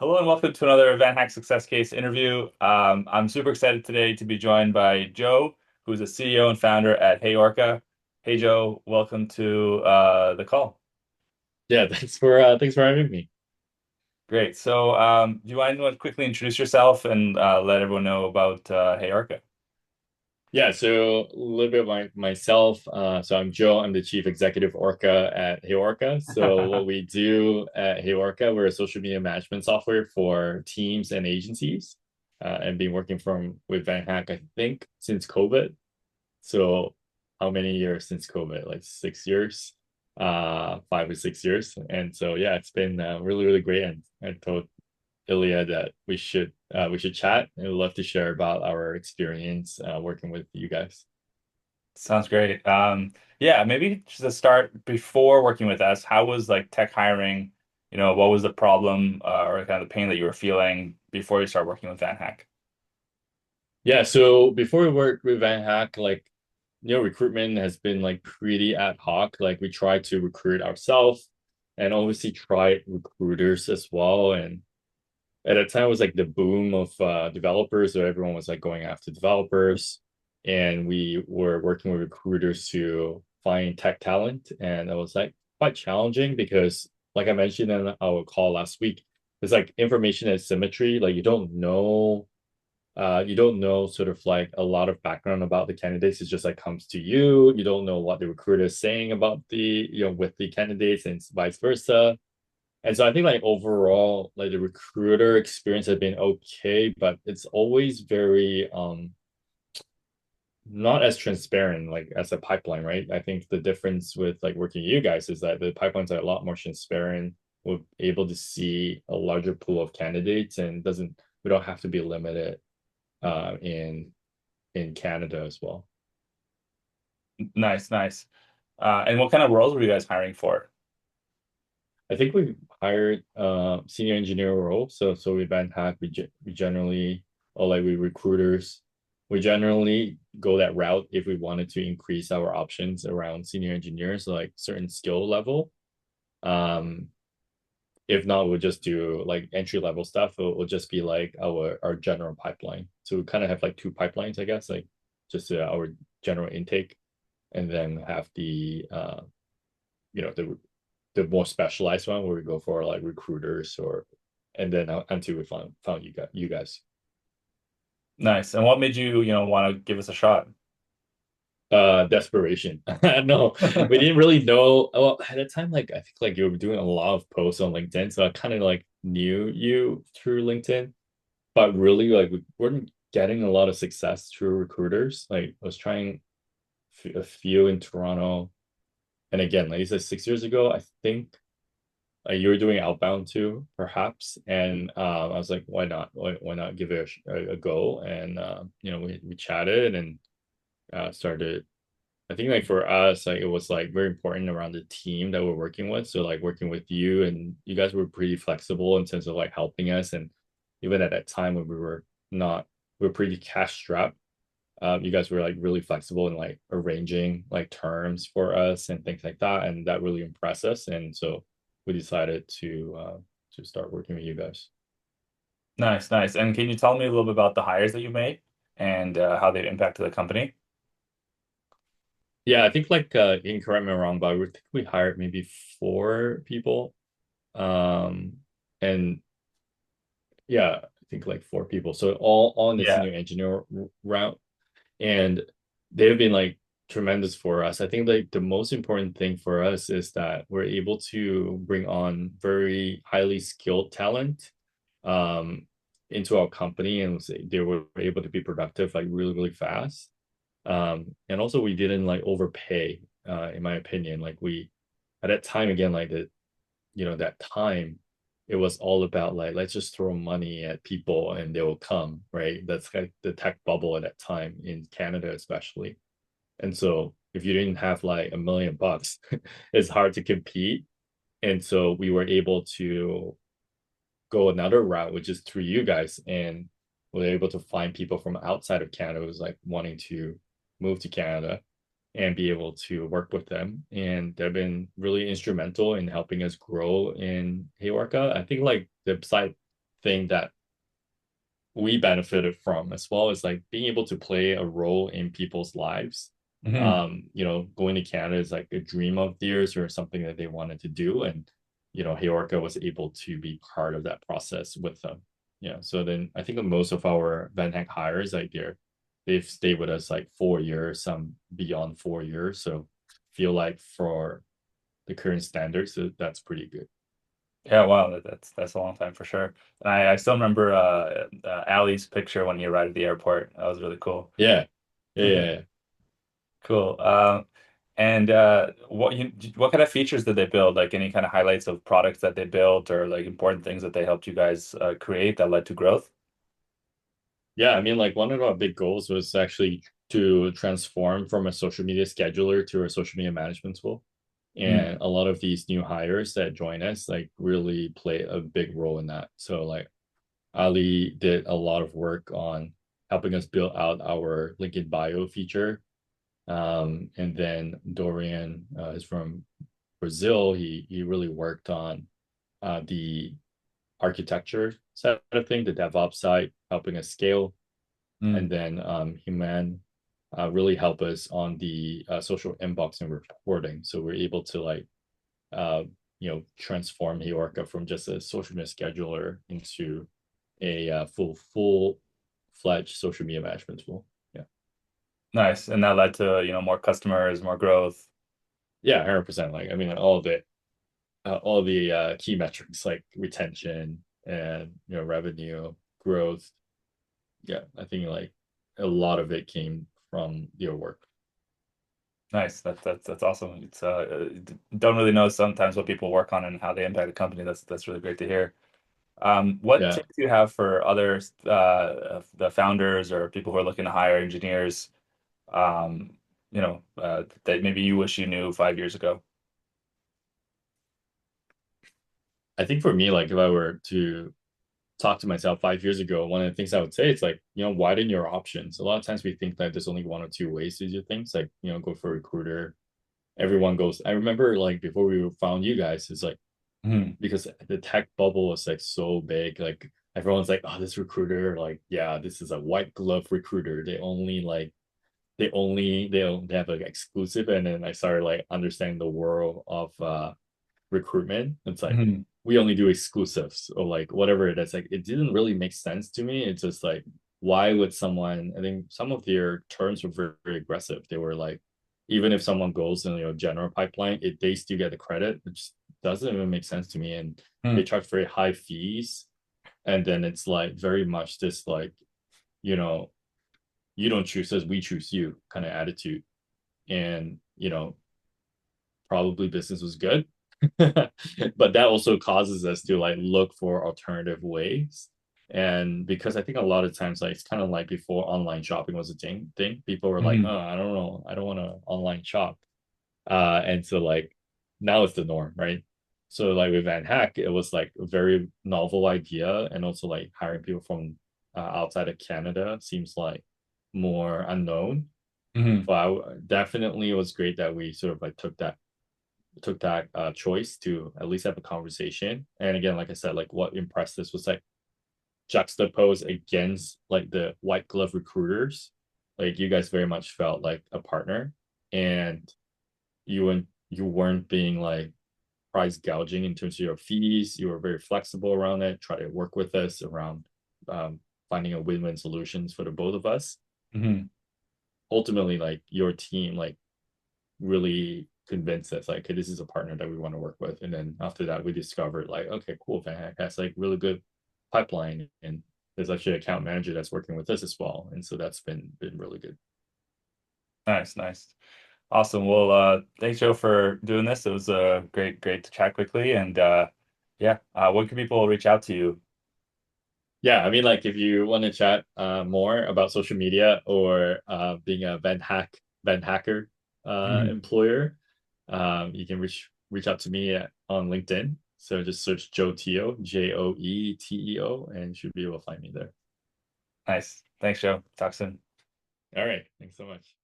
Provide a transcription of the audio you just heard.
Hello and welcome to another VanHack Success Case interview. I'm super excited today to be joined by Joe, who's the CEO and founder at HeyOrca. Hey Joe, welcome to the call. Yeah, thanks for having me. Great. So, do you want to quickly introduce yourself and let everyone know about HeyOrca? Yeah, so a little bit about myself. So I'm Joe. I'm the Chief Executive Orca at HeyOrca. So what we do at HeyOrca, we're a social media management software for teams and agencies, and been working from with VanHack, I think, since COVID. So how many years since COVID? Like 6 years, 5 or 6 years. And so yeah, it's been really, really great. And I told Ilya that we should chat and we'd love to share about our experience working with you guys. Sounds great. Yeah, maybe just to start before working with us, how was like tech hiring? What was the problem or kind of the pain that you were feeling before you start working with VanHack? Yeah, so before we worked with VanHack, recruitment has been like pretty ad hoc. Like we try to recruit ourselves and obviously try recruiters as well. And at that time it was like the boom of developers, so everyone was like going after developers. And we were working with recruiters to find tech talent. And it was like quite challenging because like I mentioned in our call last week, there's like information asymmetry. Like you don't know sort of like a lot of background about the candidates. It just like comes to you. You don't know what the recruiter is saying about with the candidates and vice versa. And so I think like overall, like the recruiter experience has been okay, but it's always very not as transparent like as a pipeline, right? I think the difference with like working with you guys is that the pipelines are a lot more transparent. We're able to see a larger pool of candidates and doesn't we don't have to be limited in Canada as well. Nice, nice. And what kind of roles were you guys hiring for? I think we hired senior engineer role. So we VanHack, we generally or like we recruiters, we generally go that route if we wanted to increase our options around senior engineers, like certain skill level. Um, if not, we'll just do like entry level stuff. It'll just be like our general pipeline. So we kind of have like two pipelines, I guess, like just our general intake, and then have the more specialized one where we go for like recruiters or and then until we found you guys. Nice. And what made you, want to give us a shot? Desperation. No, we didn't really know. Well, at the time, like I think like you were doing a lot of posts on LinkedIn, so I kind of like knew you through LinkedIn, but really like we weren't getting a lot of success through recruiters. Like I was trying a few in Toronto, and again, like you said, 6 years ago, I think you were doing outbound too, perhaps. And I was like, why not? Why not give it a go? And we chatted and started. I think like for us, like it was like very important around the team that we're working with. So like working with you and you guys were pretty flexible in terms of like helping us. And even at that time when we were not, we were pretty cash strapped. You guys were like really flexible and like arranging like terms for us and things like that, and that really impressed us. And so we decided to start working with you guys. Nice, nice. And can you tell me a little bit about the hires that you made and how they've impacted the company? Yeah, I think like you can correct me if I'm wrong, but I think we hired maybe 4 people. Um, and yeah, I think like 4 people. So all in the Yeah. senior engineer route, and they've been like tremendous for us. I think like the most important thing for us is that we're able to bring on very highly skilled talent um into our company, and they were able to be productive like really, really fast. And also we didn't like overpay, in my opinion. Like we at that time again, like that time it was all about like let's just throw money at people and they will come, right? That's like the tech bubble at that time in Canada especially. And so if you didn't have like $1 million it's hard to compete. And so we were able to go another route, which is through you guys, and we're able to find people from outside of Canada who's like wanting to move to Canada and be able to work with them. And they've been really instrumental in helping us grow in HeyOrca. I think like the side thing that we benefited from as well is like being able to play a role in people's lives. Hmm. Going to Canada is like a dream of theirs or something that they wanted to do. And, HeyOrca was able to be part of that process with them. Yeah. So then I think most of our VanHack hires, like they've stayed with us like 4 years, some beyond 4 years. So feel like for the current standards, that's pretty good. Yeah, wow, that's a long time for sure. I still remember Ali's picture when you arrived at the airport. That was really cool. Yeah. Yeah. Yeah. Cool. And what kind of features did they build? Like any kind of highlights of products that they built or like important things that they helped you guys create that led to growth? Yeah, I mean, like one of our big goals was actually to transform from a social media scheduler to a social media management tool. Mm, And a lot of these new hires that join us like really play a big role in that. So like Ali did a lot of work on helping us build out our LinkedIn bio feature. And then Dorian is from Brazil. He really worked on the architecture side of thing, the DevOps side, helping us scale. And mm, then Human really help us on the social inbox and reporting. So we're able to like transform HeyOrca from just a social media scheduler into a full fledged social media management tool. Yeah, nice. And that led to, more customers, more growth. yeah, 100%. Like I mean, all the key metrics like retention and revenue growth. Yeah, I think like a lot of it came from your work. Nice. That's awesome. It's don't really know sometimes what people work on and how they impact the company. That's really great to hear. What Yeah, tips do you have for others, the founders or people who are looking to hire engineers, that maybe you wish you knew 5 years ago? I think for me, like if I were to talk to myself 5 years ago, one of the things I would say is like, widen your options. A lot of times we think that there's only one or two ways to do things, like, go for a recruiter. Everyone goes, I remember like before we found you guys, it's like, Hmm. because the tech bubble was like so big, like everyone's like, oh, this recruiter, like, yeah, this is a white glove recruiter. They have like exclusive. And then I started like understanding the world of recruitment. It's like Hmm. we only do exclusives or like whatever it is. Like it didn't really make sense to me. It's just like why would someone? I think some of their terms were very, very aggressive. They were like, even if someone goes in general pipeline, they still get the credit, which doesn't even make sense to me. And they Hmm. charge very high fees. And then it's like very much this like, you know, you don't choose us, we choose you kind of attitude. And probably business was good. But that also causes us to like look for alternative ways. And because I think a lot of times like it's kind of like before online shopping was a thing, people were like, Hmm. oh, I don't know, I don't want to online shop. And so like now it's the norm, right? So like with VanHack, it was like a very novel idea, and also like hiring people from outside of Canada seems like more unknown. Hmm. But definitely it was great that we sort of like took that choice to at least have a conversation. And again, like I said, like what impressed us was like juxtaposed against like the white glove recruiters. Like you guys very much felt like a partner, and you weren't being like price gouging in terms of your fees. You were very flexible around it. Try to work with us around um, finding a win-win solutions for the both of us. Hmm. Ultimately, like your team, like really convinced us like, okay, this is a partner that we want to work with. And then after that, we discovered like, okay, cool, VanHack has like really good pipeline, and there's actually an account manager that's working with us as well. And so that's been really good. Nice, nice. Awesome. Well, thanks, Joe, for doing this. It was great to chat quickly. And yeah, when can people reach out to you? Yeah, I mean, like if you want to chat more about social media or being a Van Hacker Mhm. employer, you can reach out to me on LinkedIn. So just search Joe Teo, Joeteo, and you should be able to find me there. Nice. Thanks, Joe. Talk soon. All right. Thanks so much.